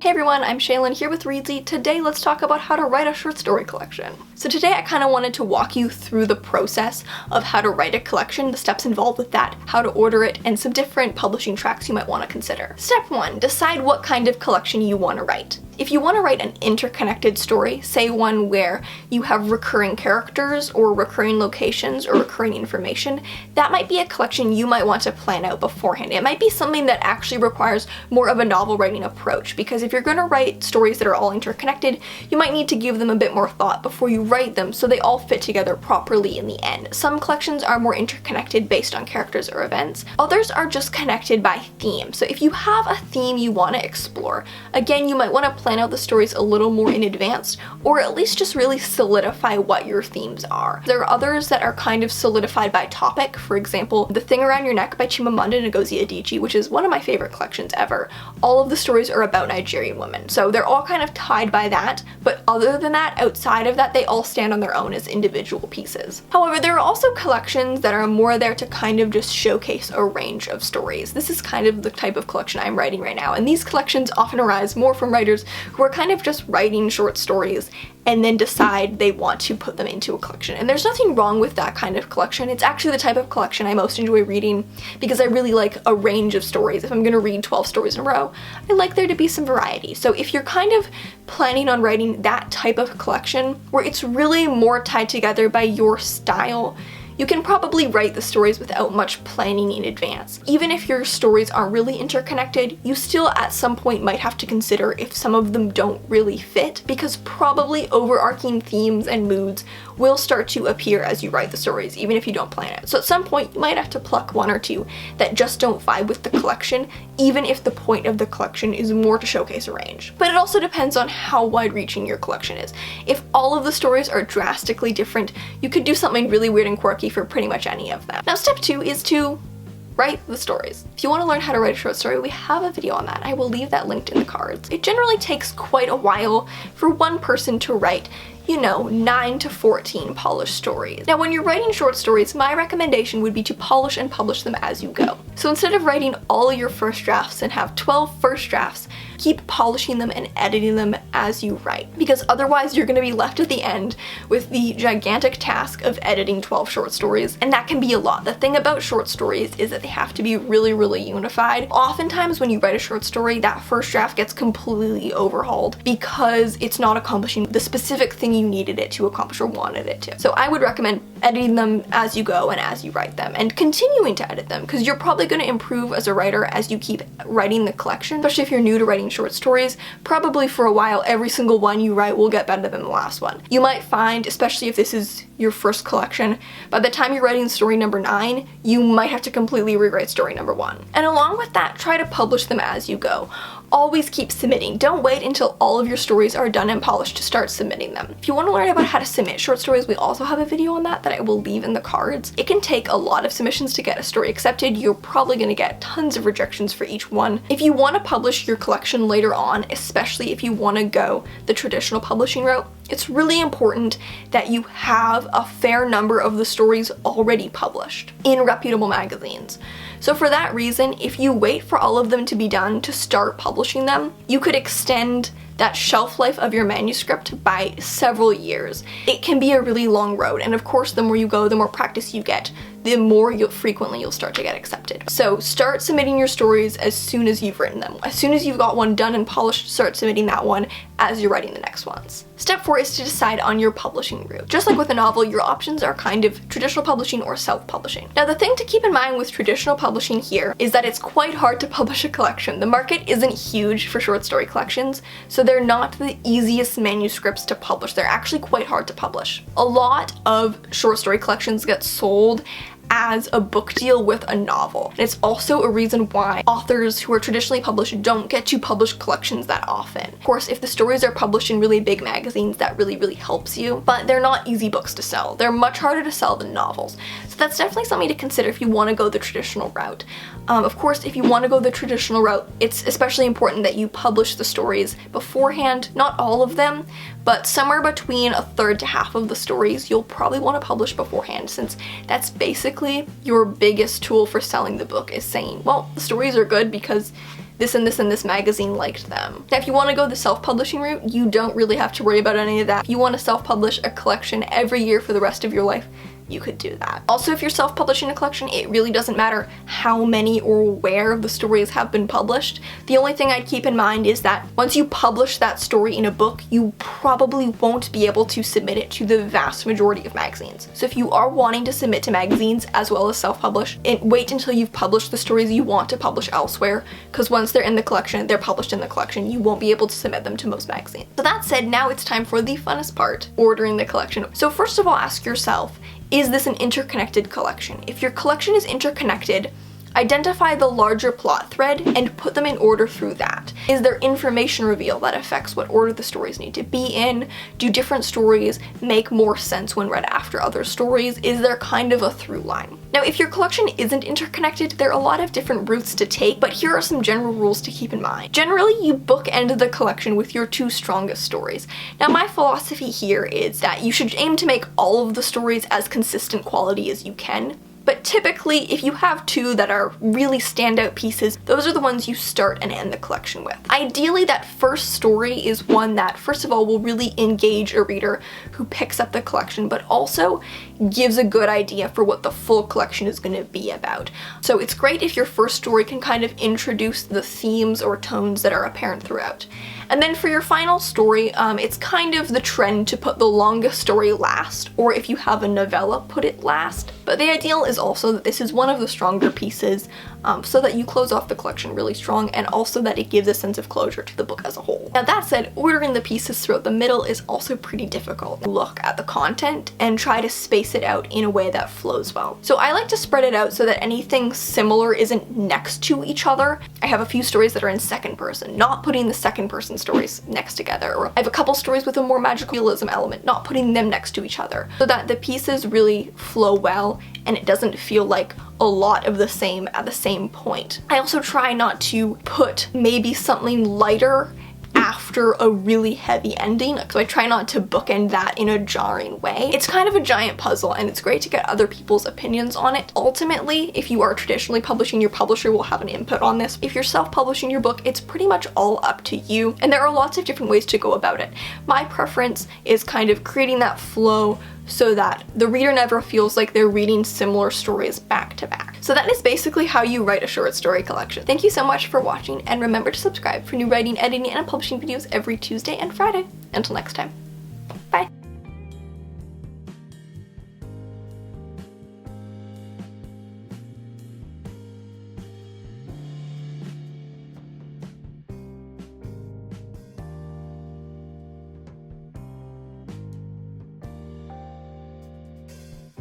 Hey everyone, I'm Shaylin here with Reedsy. Today let's talk about how to write a short story collection. So today I kind of wanted to walk you through the process of how to write a collection, the steps involved with that, how to order it, and some different publishing tracks you might want to consider. Step 1, decide what kind of collection you want to write. If you want to write an interconnected story, say one where you have recurring characters or recurring locations or recurring information, that might be a collection you might want to plan out beforehand. It might be something that actually requires more of a novel writing approach, because if you're going to write stories that are all interconnected, you might need to give them a bit more thought before you write them so they all fit together properly in the end. Some collections are more interconnected based on characters or events. Others are just connected by theme. So if you have a theme you want to explore, again, you might want to plan out the stories a little more in advance, or at least just really solidify what your themes are. There are others that are kind of solidified by topic. For example, The Thing Around Your Neck by Chimamanda Ngozi Adichie, which is one of my favorite collections ever. All of the stories are about Nigerian women, so they're all kind of tied by that, but other than that, outside of that, they all stand on their own as individual pieces. However, there are also collections that are more there to kind of just showcase a range of stories. This is kind of the type of collection I'm writing right now, and these collections often arise more from writers who are kind of just writing short stories and then decide they want to put them into a collection. And there's nothing wrong with that kind of collection. It's actually the type of collection I most enjoy reading because I really like a range of stories. If I'm gonna read 12 stories in a row, I like there to be some variety. So if you're kind of planning on writing that type of collection where it's really more tied together by your style, you can probably write the stories without much planning in advance. Even if your stories aren't really interconnected, you still at some point might have to consider if some of them don't really fit, because probably overarching themes and moods will start to appear as you write the stories, even if you don't plan it. So at some point, you might have to pluck one or two that just don't vibe with the collection, even if the point of the collection is more to showcase a range. But it also depends on how wide-reaching your collection is. If all of the stories are drastically different, you could do something really weird and quirky for pretty much any of them. Now, step 2 is to write the stories. If you want to learn how to write a short story, we have a video on that. I will leave that linked in the cards. It generally takes quite a while for one person to write 9 to 14 polished stories. Now, when you're writing short stories, my recommendation would be to polish and publish them as you go. So instead of writing all of your first drafts and have 12 first drafts, keep polishing them and editing them as you write, because otherwise you're going to be left at the end with the gigantic task of editing 12 short stories, and that can be a lot. The thing about short stories is that they have to be really, really unified. Oftentimes when you write a short story, that first draft gets completely overhauled because it's not accomplishing the specific thing you needed it to accomplish or wanted it to. So I would recommend editing them as you go and as you write them, and continuing to edit them, because you're probably going to improve as a writer as you keep writing the collection. Especially if you're new to writing short stories, probably for a while every single one you write will get better than the last one. You might find, especially if this is your first collection, by the time you're writing story number 9, you might have to completely rewrite story number 1. And along with that, try to publish them as you go. Always keep submitting. Don't wait until all of your stories are done and polished to start submitting them. If you want to learn about how to submit short stories, we also have a video on that I will leave in the cards. It can take a lot of submissions to get a story accepted. You're probably going to get tons of rejections for each one. If you want to publish your collection later on, especially if you want to go the traditional publishing route, it's really important that you have a fair number of the stories already published in reputable magazines. So for that reason, if you wait for all of them to be done to start publishing them, you could extend that shelf life of your manuscript by several years. It can be a really long road, and of course the more you go, the more practice you get, the more frequently you'll start to get accepted. So start submitting your stories as soon as you've written them. As soon as you've got one done and polished, start submitting that one as you're writing the next ones. Step 4 is to decide on your publishing route. Just like with a novel, your options are kind of traditional publishing or self-publishing. Now, the thing to keep in mind with traditional publishing here is that it's quite hard to publish a collection. The market isn't huge for short story collections, so they're not the easiest manuscripts to publish. They're actually quite hard to publish. A lot of short story collections get sold as a book deal with a novel. And it's also a reason why authors who are traditionally published don't get to publish collections that often. Of course, if the stories are published in really big magazines, that really helps you, but they're not easy books to sell. They're much harder to sell than novels. So that's definitely something to consider if you want to go the traditional route. Of course, if you want to go the traditional route, it's especially important that you publish the stories beforehand. Not all of them, but somewhere between a third to half of the stories you'll probably want to publish beforehand, since that's basically your biggest tool for selling the book, is saying, well, the stories are good because this and this and this magazine liked them. Now, if you want to go the self-publishing route, you don't really have to worry about any of that. If you want to self-publish a collection every year for the rest of your life, you could do that. Also, if you're self-publishing a collection, it really doesn't matter how many or where the stories have been published. The only thing I'd keep in mind is that once you publish that story in a book, you probably won't be able to submit it to the vast majority of magazines. So if you are wanting to submit to magazines as well as self-publish, wait until you've published the stories you want to publish elsewhere, because once they're in the collection, they're published in the collection. You won't be able to submit them to most magazines. So that said, now it's time for the funnest part, ordering the collection. So first of all, ask yourself, is this an interconnected collection? If your collection is interconnected, identify the larger plot thread and put them in order through that. Is there information reveal that affects what order the stories need to be in? Do different stories make more sense when read after other stories? Is there kind of a through line? Now, if your collection isn't interconnected, there are a lot of different routes to take, but here are some general rules to keep in mind. Generally, you bookend the collection with your 2 strongest stories. Now, my philosophy here is that you should aim to make all of the stories as consistent quality as you can. But typically, if you have 2 that are really standout pieces, those are the ones you start and end the collection with. Ideally, that first story is one that, first of all, will really engage a reader who picks up the collection, but also gives a good idea for what the full collection is going to be about. So it's great if your first story can kind of introduce the themes or tones that are apparent throughout. And then for your final story, it's kind of the trend to put the longest story last, or if you have a novella, put it last. But the ideal is also that this is one of the stronger pieces, so that you close off the collection really strong, and also that it gives a sense of closure to the book as a whole. Now that said, ordering the pieces throughout the middle is also pretty difficult. Look at the content and try to space it out in a way that flows well. So I like to spread it out so that anything similar isn't next to each other. I have a few stories that are in second person, not putting the second person stories next together, or I have a couple stories with a more magical realism element, not putting them next to each other, so that the pieces really flow well and it doesn't feel like a lot of the same at the same point. I also try not to put maybe something lighter after a really heavy ending, so I try not to bookend that in a jarring way. It's kind of a giant puzzle, and it's great to get other people's opinions on it. Ultimately, if you are traditionally publishing, your publisher will have an input on this. If you're self-publishing your book, it's pretty much all up to you, and there are lots of different ways to go about it. My preference is kind of creating that flow so that the reader never feels like they're reading similar stories back to back. So that is basically how you write a short story collection. Thank you so much for watching, and remember to subscribe for new writing, editing, and publishing videos every Tuesday and Friday. Until next time.